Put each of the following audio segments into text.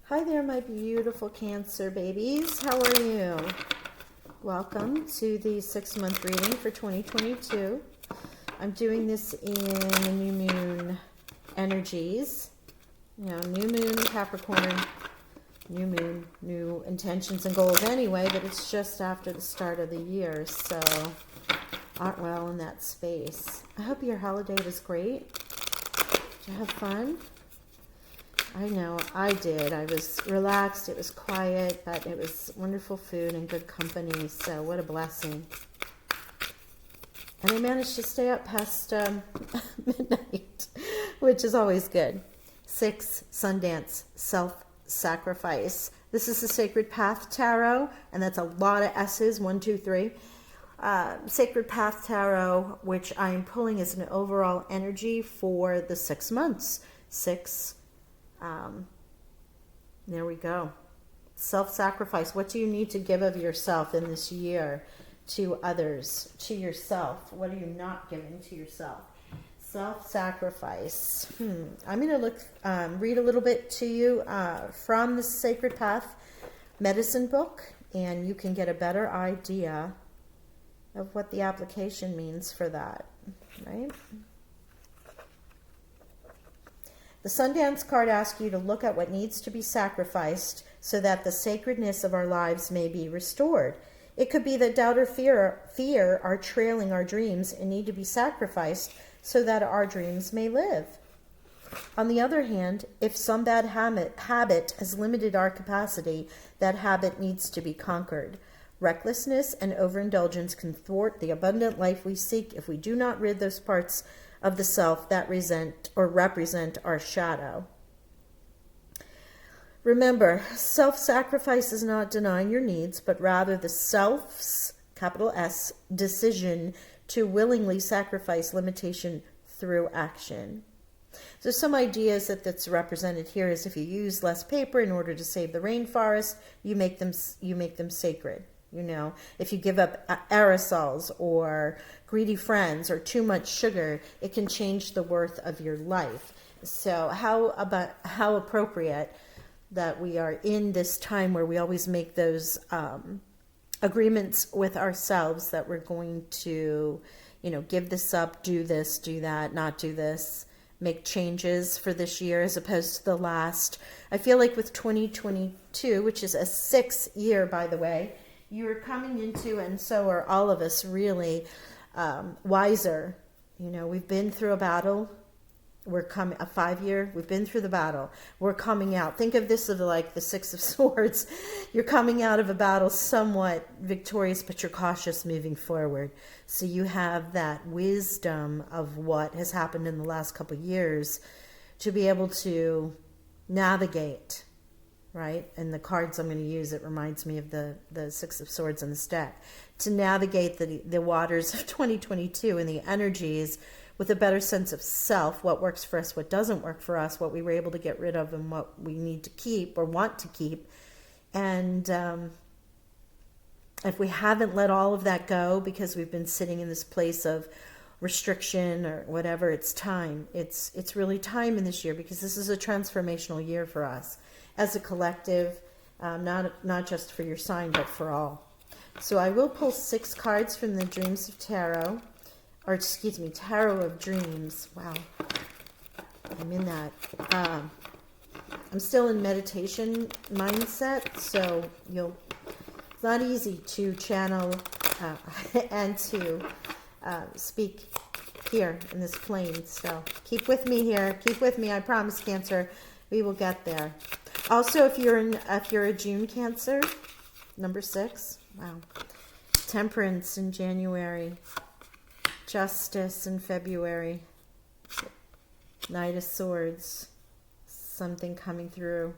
Hi there, my beautiful Cancer babies. How are you? Welcome to the 6-month reading for 2022. I'm doing this in the new moon energies. You know, new moon in Capricorn, new moon, new intentions and goals anyway, but it's just after the start of the year, so aren't well in that space. I hope your holiday was great. Did you have fun? I know, I did. I was relaxed, it was quiet, but it was wonderful food and good company, so what a blessing. And I managed to stay up past midnight, which is always good. 6, Sundance, self-sacrifice. This is the Sacred Path Tarot, and that's a lot of S's, 1, 2, 3. Sacred Path Tarot, which I am pulling as an overall energy for the 6 months. 6. There we go. Self-sacrifice. What do you need to give of yourself in this year to others, to yourself? What are you not giving to yourself? Self-sacrifice. I'm going to read a little bit to you from the Sacred Path medicine book, and you can get a better idea of what the application means for that, right? The Sundance card asks you to look at what needs to be sacrificed so that the sacredness of our lives may be restored. It could be that doubt or fear are trailing our dreams and need to be sacrificed so that our dreams may live. On the other hand, if some bad habit has limited our capacity, that habit needs to be conquered. Recklessness and overindulgence can thwart the abundant life we seek if we do not rid those parts of the self that represent our shadow. Remember, self-sacrifice is not denying your needs, but rather the self's, capital S, decision to willingly sacrifice limitation through action. So some ideas that's represented here is if you use less paper in order to save the rainforest, you make them sacred. You know, if you give up aerosols or greedy friends or too much sugar, it can change the worth of your life. So how appropriate that we are in this time where we always make those agreements with ourselves that we're going to, give this up, do this, do that, not do this, make changes for this year as opposed to the last. I feel like with 2022, which is a 6 year, by the way, you're coming into, and so are all of us, really wiser. We've been through a battle. We're coming a 5 year. We've been through the battle. We're coming out. Think of this as like the 6 of Swords. You're coming out of a battle somewhat victorious, but you're cautious moving forward. So you have that wisdom of what has happened in the last couple of years to be able to navigate. Right? And the cards I'm going to use, it reminds me of the 6 of Swords in the stack. To navigate the waters of 2022 and the energies with a better sense of self, what works for us, what doesn't work for us, what we were able to get rid of and what we need to keep or want to keep. And if we haven't let all of that go because we've been sitting in this place of restriction or whatever, it's time. It's really time in this year because this is a transformational year for us as a collective, not just for your sign, but for all. So I will pull 6 cards from the Dreams of Tarot, or excuse me, Tarot of Dreams. Wow, I'm in that. I'm still in meditation mindset, so it's not easy to channel and to speak here in this plane. So keep with me here. Keep with me. I promise, Cancer, we will get there. Also, if you're a June Cancer, number 6, wow. Temperance in January, Justice in February, Knight of Swords, something coming through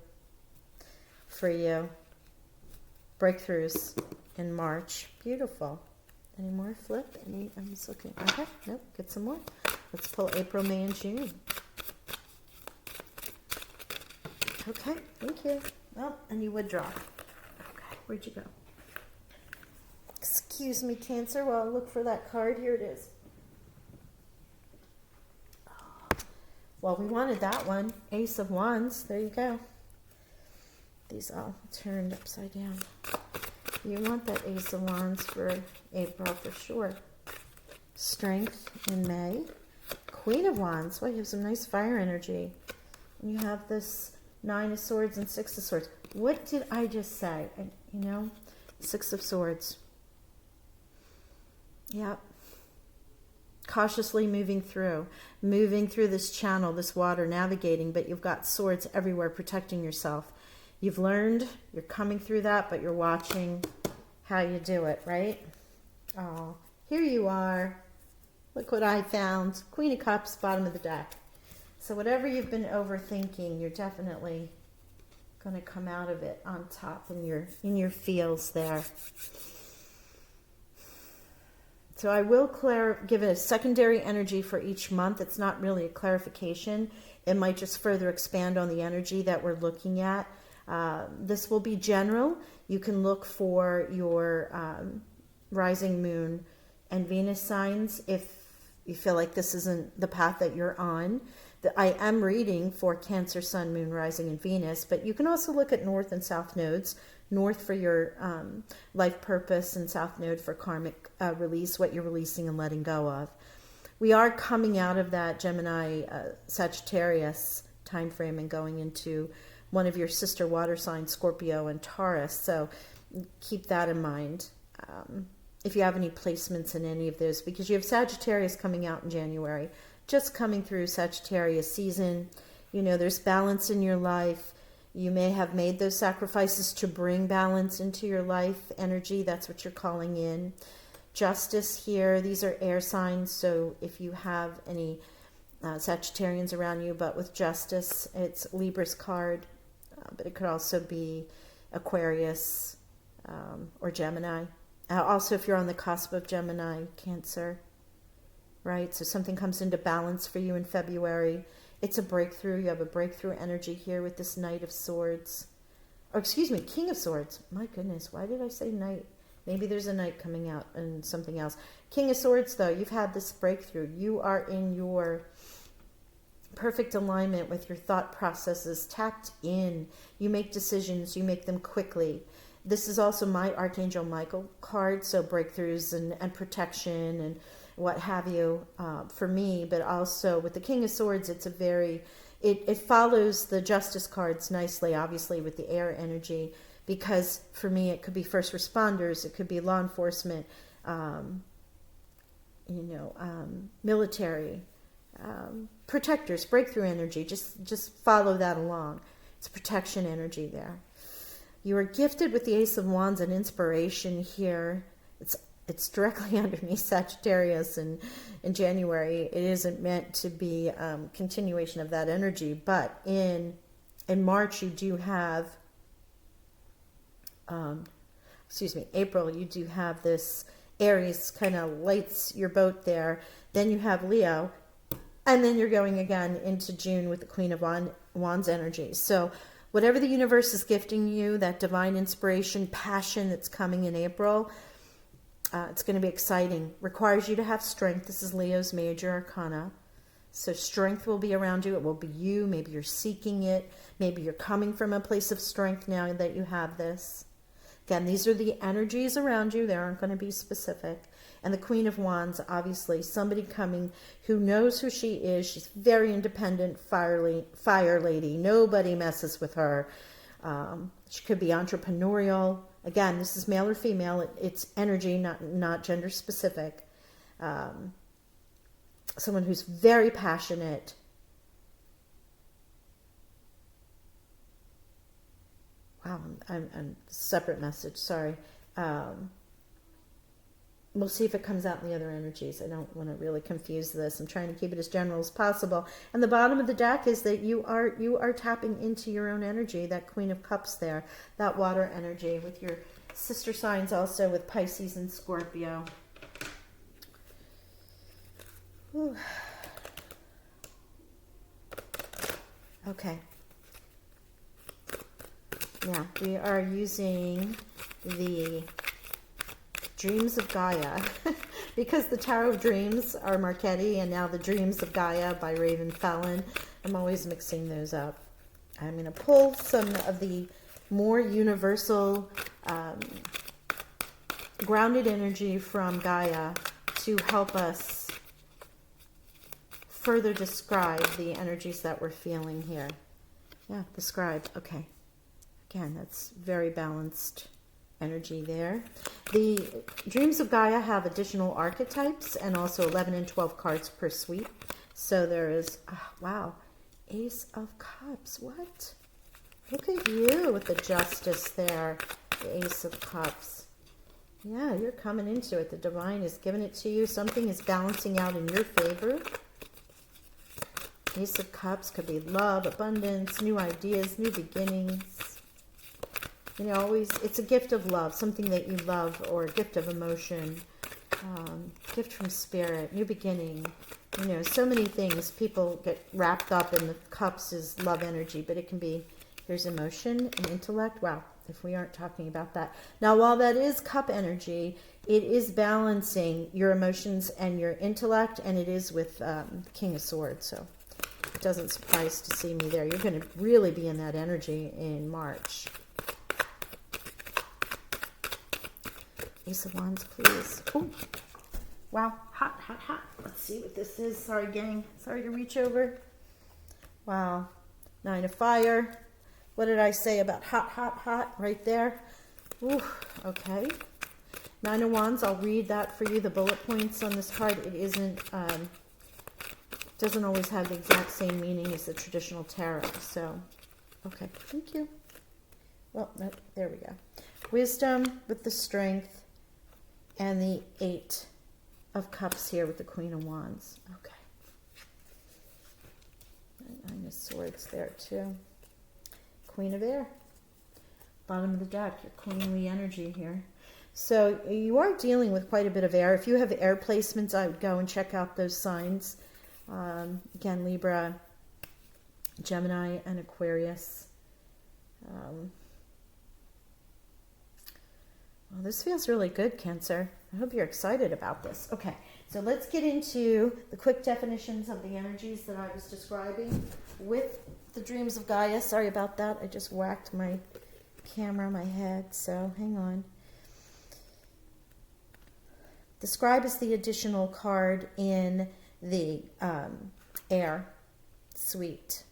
for you. Breakthroughs in March, beautiful. Any more flip? I'm just looking. Okay, nope, get some more. Let's pull April, May, and June. Okay, thank you. Oh, and you would draw. Okay, where'd you go? Excuse me, Cancer, while I look for that card. Here it is. Well, we wanted that one. Ace of Wands. There you go. these all turned upside down. You want that Ace of Wands for April for sure. Strength in May. Queen of Wands. Well, you have some nice fire energy. And you have this Nine of Swords and Six of Swords. What did I just say? Six of Swords. Yep. Cautiously moving through this channel, this water, navigating, but you've got swords everywhere protecting yourself. You've learned, you're coming through that, but you're watching how you do it, right? Oh, here you are. Look what I found. Queen of Cups, bottom of the deck. So whatever you've been overthinking, you're definitely going to come out of it on top in your feels there. So I will give it a secondary energy for each month. It's not really a clarification. It might just further expand on the energy that we're looking at. This will be general. You can look for your rising moon and Venus signs if you feel like this isn't the path that you're on. I am reading for Cancer, Sun, Moon, Rising, and Venus, but you can also look at North and South nodes. North for your life purpose and South node for karmic release, what you're releasing and letting go of. We are coming out of that Gemini Sagittarius time frame and going into one of your sister water signs, Scorpio and Taurus. So keep that in mind if you have any placements in any of those, because you have Sagittarius coming out in January, just coming through Sagittarius season. There's balance in your life. You may have made those sacrifices to bring balance into your life energy. That's what you're calling in. Justice here. These are air signs. So if you have any Sagittarians around you, but with justice, it's Libra's card. But it could also be Aquarius or Gemini. Also, if you're on the cusp of Gemini, Cancer, right? So something comes into balance for you in February. It's a breakthrough. You have a breakthrough energy here with this Knight of Swords. Or excuse me, King of Swords. My goodness, why did I say Knight? Maybe there's a Knight coming out and something else. King of Swords, though, you've had this breakthrough. You are in your perfect alignment with your thought processes, tapped in. You make decisions. You make them quickly. This is also my Archangel Michael card, so breakthroughs and protection and what have you for me, but also with the King of Swords, it's it follows the Justice cards nicely, obviously with the air energy, because for me it could be first responders, it could be law enforcement, military, protectors, breakthrough energy, just follow that along. It's protection energy there. You are gifted with the Ace of Wands and inspiration here. It's directly underneath Sagittarius in January. It isn't meant to be continuation of that energy, but in March you do have, April, you do have this Aries kind of lights your boat there. Then you have Leo, and then you're going again into June with the Queen of Wands energy. So whatever the universe is gifting you, that divine inspiration, passion that's coming in April, it's going to be exciting. Requires you to have strength. This is Leo's major arcana. So strength will be around you. It will be you. Maybe you're seeking it. Maybe you're coming from a place of strength now that you have this. Again, these are the energies around you. They aren't going to be specific. And the Queen of Wands, obviously, somebody coming who knows who she is. She's very independent, fire lady. Nobody messes with her. She could be entrepreneurial. Again, this is male or female. It's energy, not gender specific. Someone who's very passionate. Wow, I'm separate message. Sorry. We'll see if it comes out in the other energies. I don't want to really confuse this. I'm trying to keep it as general as possible. And the bottom of the deck is that you are tapping into your own energy, that Queen of Cups there, that water energy with your sister signs also with Pisces and Scorpio. Whew. Okay. Now, we are using the Dreams of Gaia because the Tarot of Dreams are Marchetti and now the Dreams of Gaia by Raven Fallon. I'm always mixing those up. I'm going to pull some of the more universal, grounded energy from Gaia to help us further describe the energies that we're feeling here. Yeah, describe. Okay. Again, that's very balanced energy there. The Dreams of Gaia have additional archetypes and also 11 and 12 cards per suite. So there is, wow, Ace of Cups. What? Look at you with the Justice there. The Ace of Cups. Yeah, you're coming into it. The divine is giving it to you. Something is balancing out in your favor. Ace of Cups could be love, abundance, new ideas, new beginnings. You know, always, it's a gift of love, something that you love, or a gift of emotion, gift from spirit, new beginning. You know, so many things. People get wrapped up in the cups is love energy, but it can be, here's emotion and intellect. Wow, if we aren't talking about that. Now, while that is cup energy, it is balancing your emotions and your intellect, and it is with King of Swords, so it doesn't surprise to see me there. You're going to really be in that energy in March. Ace of Wands, please. Ooh. Wow, hot, hot, hot. Let's see what this is. Sorry, gang. Sorry to reach over. Wow. 9 of Fire. What did I say about hot, hot, hot right there? Ooh, okay. 9 of Wands, I'll read that for you. The bullet points on this card, it isn't, doesn't always have the exact same meaning as the traditional tarot. So, okay, thank you. Well, there we go. Wisdom with the Strength and the 8 of Cups here with the Queen of Wands. Okay. 9 of Swords there too. Queen of Air. Bottom of the deck, your queenly energy here. So you are dealing with quite a bit of air. If you have air placements, I would go and check out those signs. Again, Libra, Gemini, and Aquarius. Well, this feels really good, Cancer. I hope you're excited about this. Okay, so let's get into the quick definitions of the energies that I was describing with the Dreams of Gaia. Sorry about that. I just whacked my camera on my head, so hang on. The Scribe is the additional card in the air suite,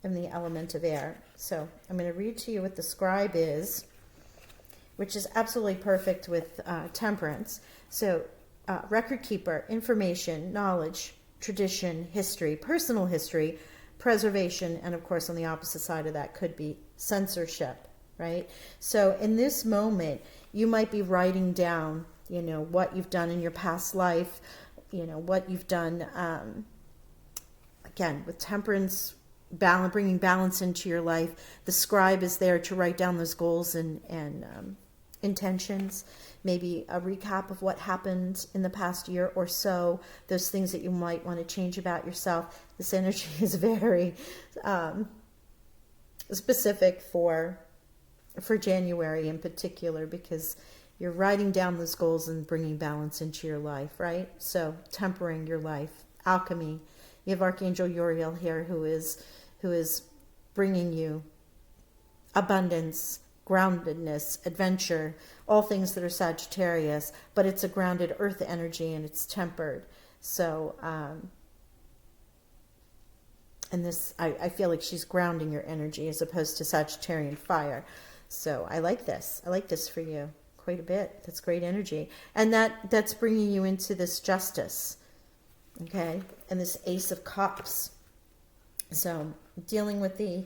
in the element of air. So I'm going to read to you what the Scribe is, which is absolutely perfect with Temperance. So record keeper, information, knowledge, tradition, history, personal history, preservation, and of course on the opposite side of that could be censorship, right? So in this moment, you might be writing down, you know, what you've done in your past life, you know, what you've done, again, with Temperance, bringing balance into your life. The Scribe is there to write down those goals and intentions, maybe a recap of what happened in the past year or so, those things that you might want to change about yourself. This energy is very specific for January in particular, because you're writing down those goals and bringing balance into your life, right? So tempering your life, alchemy. You have Archangel Uriel here who is bringing you abundance, groundedness, adventure, all things that are Sagittarius, but it's a grounded earth energy and it's tempered. So, and this, I feel like she's grounding your energy as opposed to Sagittarian fire. So I like this. I like this for you quite a bit. That's great energy. And that's bringing you into this Justice, okay? And this Ace of Cups. So dealing with the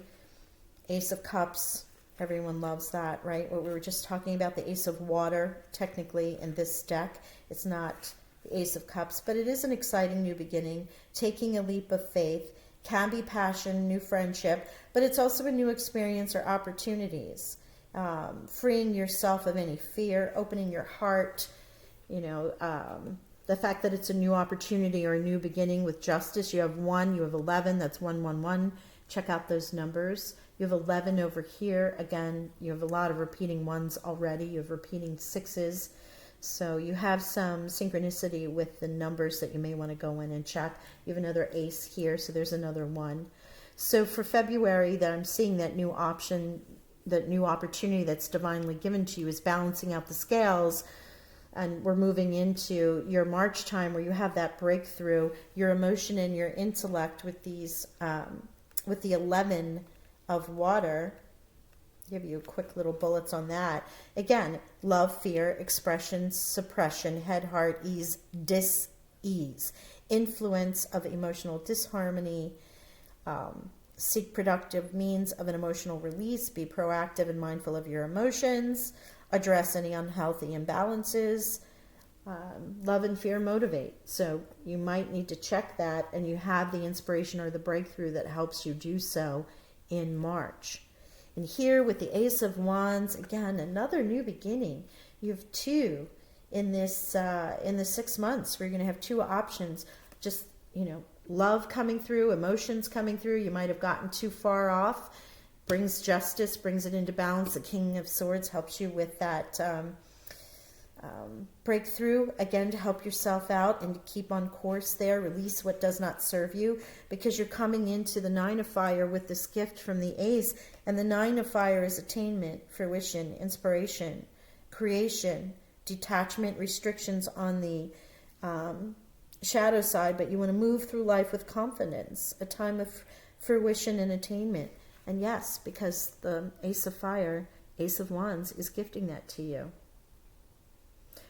Ace of Cups, everyone loves that, right? What we were just talking about, the Ace of Water, technically in this deck, it's not the Ace of Cups, but it is an exciting new beginning, taking a leap of faith, can be passion, new friendship, but it's also a new experience or opportunities, freeing yourself of any fear, opening your heart, you know, the fact that it's a new opportunity or a new beginning with Justice. You have 1, you have 11, that's 111. Check out those numbers. You have 11 over here. Again, you have a lot of repeating ones already. You have repeating 6s. So you have some synchronicity with the numbers that you may want to go in and check. You have another ace here, so there's another 1. So for February, that I'm seeing that new option, the new opportunity that's divinely given to you is balancing out the scales. And we're moving into your March time where you have that breakthrough, your emotion and your intellect with these, with the 11 of water. Give you quick little bullets on that. Again, love, fear, expression, suppression, head, heart, ease, dis-ease, influence of emotional disharmony, seek productive means of an emotional release, be proactive and mindful of your emotions, address any unhealthy imbalances, love and fear motivate. So you might need to check that, and you have the inspiration or the breakthrough that helps you do so in March. And here with the Ace of Wands, again, another new beginning. You have two in this in the 6 months where you're going to have two options. Just, love coming through, emotions coming through. You might have gotten too far off. Brings justice, brings it into balance. The King of Swords helps you with that breakthrough, again, to help yourself out and to keep on course there. Release what does not serve you, because you're coming into the Nine of Fire with this gift from the Ace. And the Nine of Fire is attainment, fruition, inspiration, creation, detachment, restrictions on the shadow side, but you want to move through life with confidence, a time of fruition and attainment. And yes, because the Ace of Fire, Ace of Wands, is gifting that to you.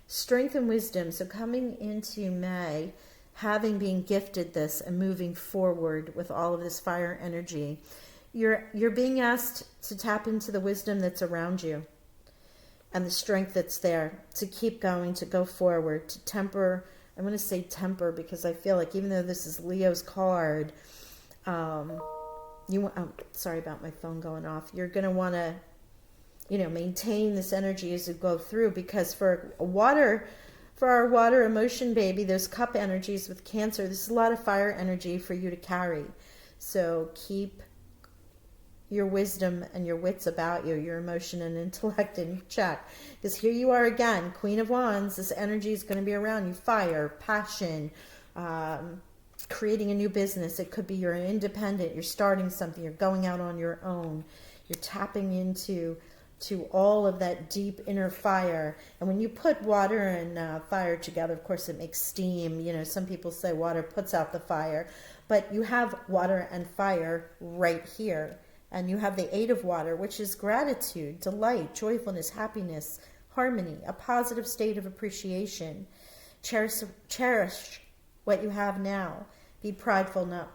Strength and wisdom. So coming into May, having been gifted this and moving forward with all of this fire energy, you're being asked to tap into the wisdom that's around you and the strength that's there to keep going, to go forward, to temper. I'm going to say temper because I feel like even though this is Leo's card, sorry about my phone going off. You're going to want to, maintain this energy as you go through, because for our water emotion baby, those cup energies with Cancer, this is a lot of fire energy for you to carry. So keep your wisdom and your wits about you, your emotion and intellect in check. Because here you are again, Queen of Wands. This energy is going to be around you. Fire, passion, creating a new business. It could be you're independent, you're starting something, you're going out on your own. You're tapping into all of that deep inner fire. And when you put water and fire together, of course it makes steam. Some people say water puts out the fire, but you have water and fire right here. And you have the Eight of Water, which is gratitude, delight, joyfulness, happiness, harmony, a positive state of appreciation. Cherish what you have now. Be prideful, not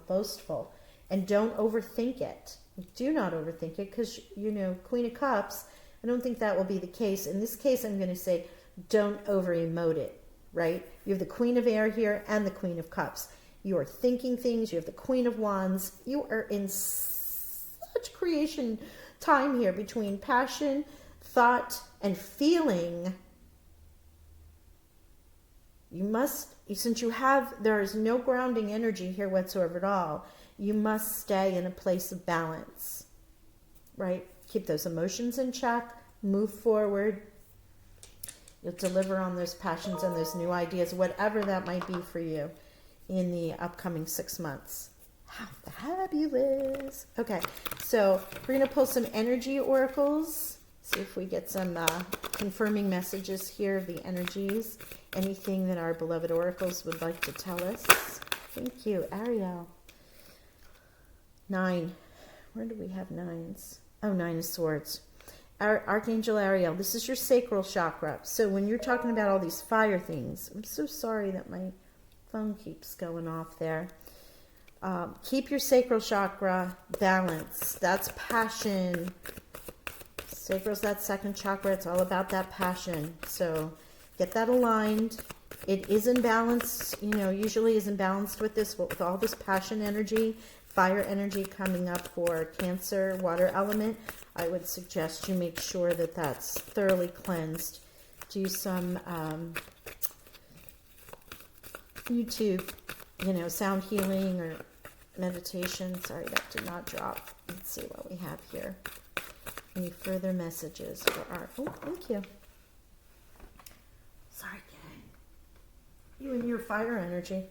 boastful. And don't overthink it. Do not overthink it, because, Queen of Cups, I don't think that will be the case. In this case, I'm going to say don't over-emote it, right? You have the Queen of Air here and the Queen of Cups. You are thinking things. You have the Queen of Wands. You are in such creation time here between passion, thought, and feeling. You must, since there is no grounding energy here whatsoever at all, you must stay in a place of balance, right? Keep those emotions in check, move forward. You'll deliver on those passions and those new ideas, whatever that might be for you in the upcoming 6 months. How fabulous. Okay, so we're going to pull some energy oracles. See if we get some confirming messages here of the energies. Anything that our beloved oracles would like to tell us. Thank you, Ariel. 9. Where do we have 9s? Oh, 9 of Swords. Archangel Ariel, this is your sacral chakra. So when you're talking about all these fire things, I'm so sorry that my phone keeps going off there. Keep your sacral chakra balanced. That's passion. Sacral's that second chakra. It's all about that passion. So get that aligned. It is imbalanced, usually is imbalanced with this, with all this passion energy, fire energy coming up for Cancer, water element. I would suggest you make sure that that's thoroughly cleansed. Do some YouTube, sound healing or meditation. Sorry, that did not drop. Let's see what we have here. Any further messages for our... Oh, thank you. Sorry, gang. You and your fire energy.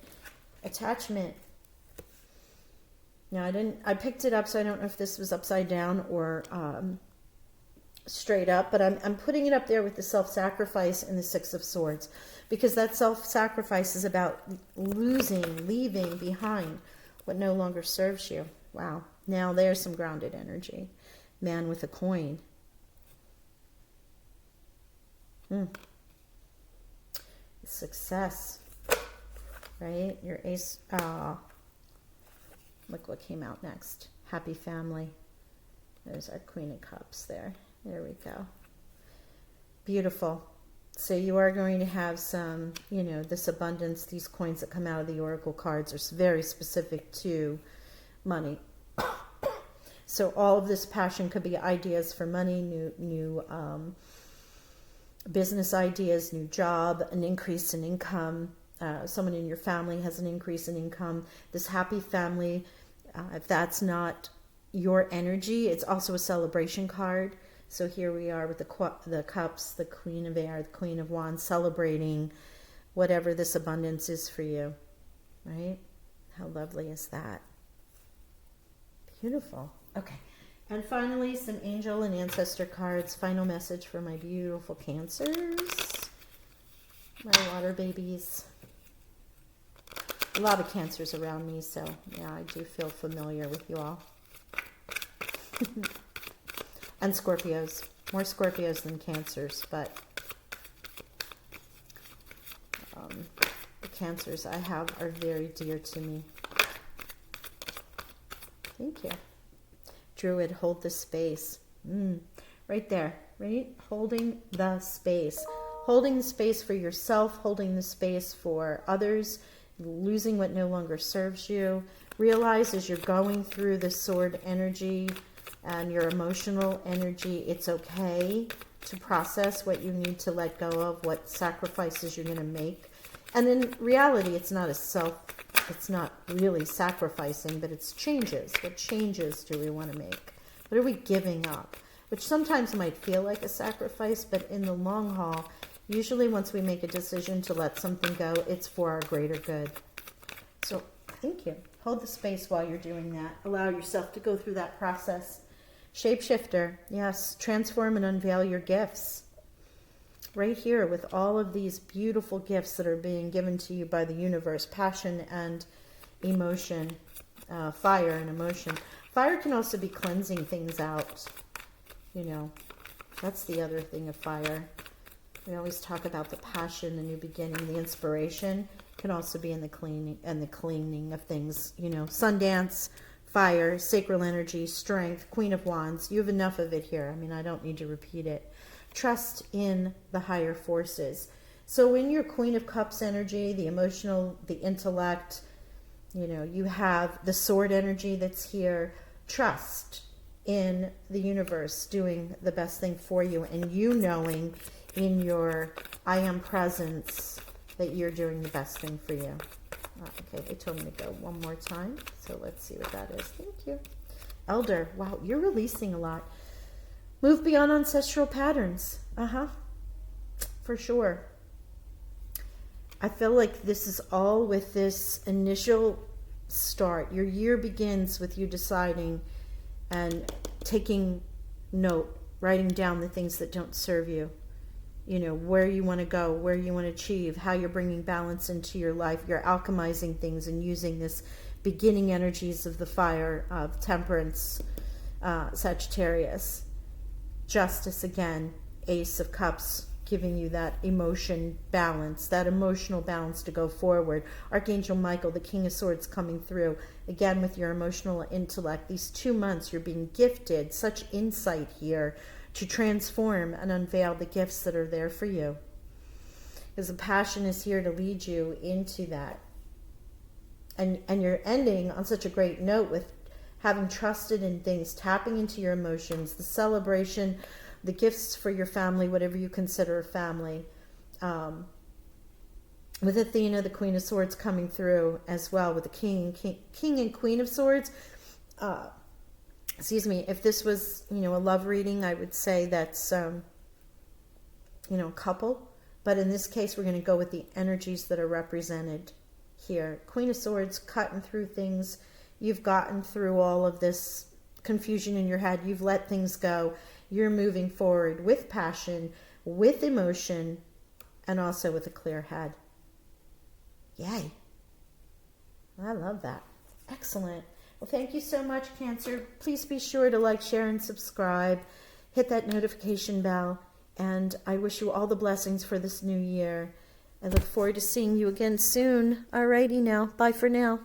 Attachment. Now I picked it up, so I don't know if this was upside down or straight up, but I'm putting it up there with the self-sacrifice and the Six of Swords, because that self-sacrifice is about leaving behind what no longer serves you. Wow. Now there's some grounded energy. Man with a coin. Success. Right? Your ace. Look what came out next. Happy family. There's our Queen of Cups there. There we go. Beautiful. So you are going to have some, this abundance, these coins that come out of the Oracle cards are very specific to money. So all of this passion could be ideas for money, new business ideas, new job, an increase in income. Someone in your family has an increase in income. This happy family, if that's not your energy, it's also a celebration card. So here we are with the cups, the Queen of Air, the Queen of Wands, celebrating whatever this abundance is for you, right? How lovely is that? Beautiful. Okay. And finally, some angel and ancestor cards. Final message for my beautiful Cancers, my water babies. A lot of Cancers around me, so yeah, I do feel familiar with you all. And Scorpios. More Scorpios than Cancers, but the Cancers I have are very dear to me. Thank you. Druid, hold the space. Right there, right? Holding the space. Holding the space for yourself, holding the space for others, losing what no longer serves you. Realize as you're going through the sword energy and your emotional energy, it's okay to process what you need to let go of, what sacrifices you're going to make. And in reality, it's not really sacrificing, but it's changes. What changes do we want to make? What are we giving up? Which sometimes might feel like a sacrifice, but in the long haul, usually once we make a decision to let something go, it's for our greater good. So thank you. Hold the space while you're doing that. Allow yourself to go through that process. Shapeshifter, yes, transform and unveil your gifts. Right here with all of these beautiful gifts that are being given to you by the universe, passion and emotion, fire and emotion. Fire can also be cleansing things out. That's the other thing of fire. We always talk about the passion, the new beginning, the inspiration can also be in the cleaning and the cleaning of things. Sundance, fire, sacral energy, strength, Queen of Wands. You have enough of it here. I don't need to repeat it. Trust in the higher forces. So in your Queen of Cups energy, the emotional, the intellect, you have the sword energy that's here. Trust in the universe doing the best thing for you, and you knowing in your I am presence that you're doing the best thing for you. Okay, they told me to go one more time, so let's see what that is. Thank you. Elder, wow, you're releasing a lot. Move beyond ancestral patterns. For sure. I feel like this is all with this initial start. Your year begins with you deciding and taking note, writing down the things that don't serve you. Where you want to go, where you want to achieve, how you're bringing balance into your life. You're alchemizing things and using this beginning energies of the fire of Temperance, Sagittarius. Justice again, Ace of Cups, giving you that emotion balance, that emotional balance to go forward. Archangel Michael, the King of Swords, coming through again with your emotional intellect. These 2 months you're being gifted such insight here to transform and unveil the gifts that are there for you, because the passion is here to lead you into that. And you're ending on such a great note with having trusted in things, tapping into your emotions, the celebration, the gifts for your family, whatever you consider a family. With Athena, the Queen of Swords, coming through as well with the King and Queen of Swords. Excuse me, if this was, a love reading, I would say that's, a couple. But in this case, we're going to go with the energies that are represented here. Queen of Swords, cutting through things, You've gotten through all of this confusion in your head. You've let things go. You're moving forward with passion, with emotion, and also with a clear head. Yay. I love that. Excellent. Well, thank you so much, Cancer. Please be sure to like, share, and subscribe. Hit that notification bell. And I wish you all the blessings for this new year. I look forward to seeing you again soon. Alrighty now. Bye for now.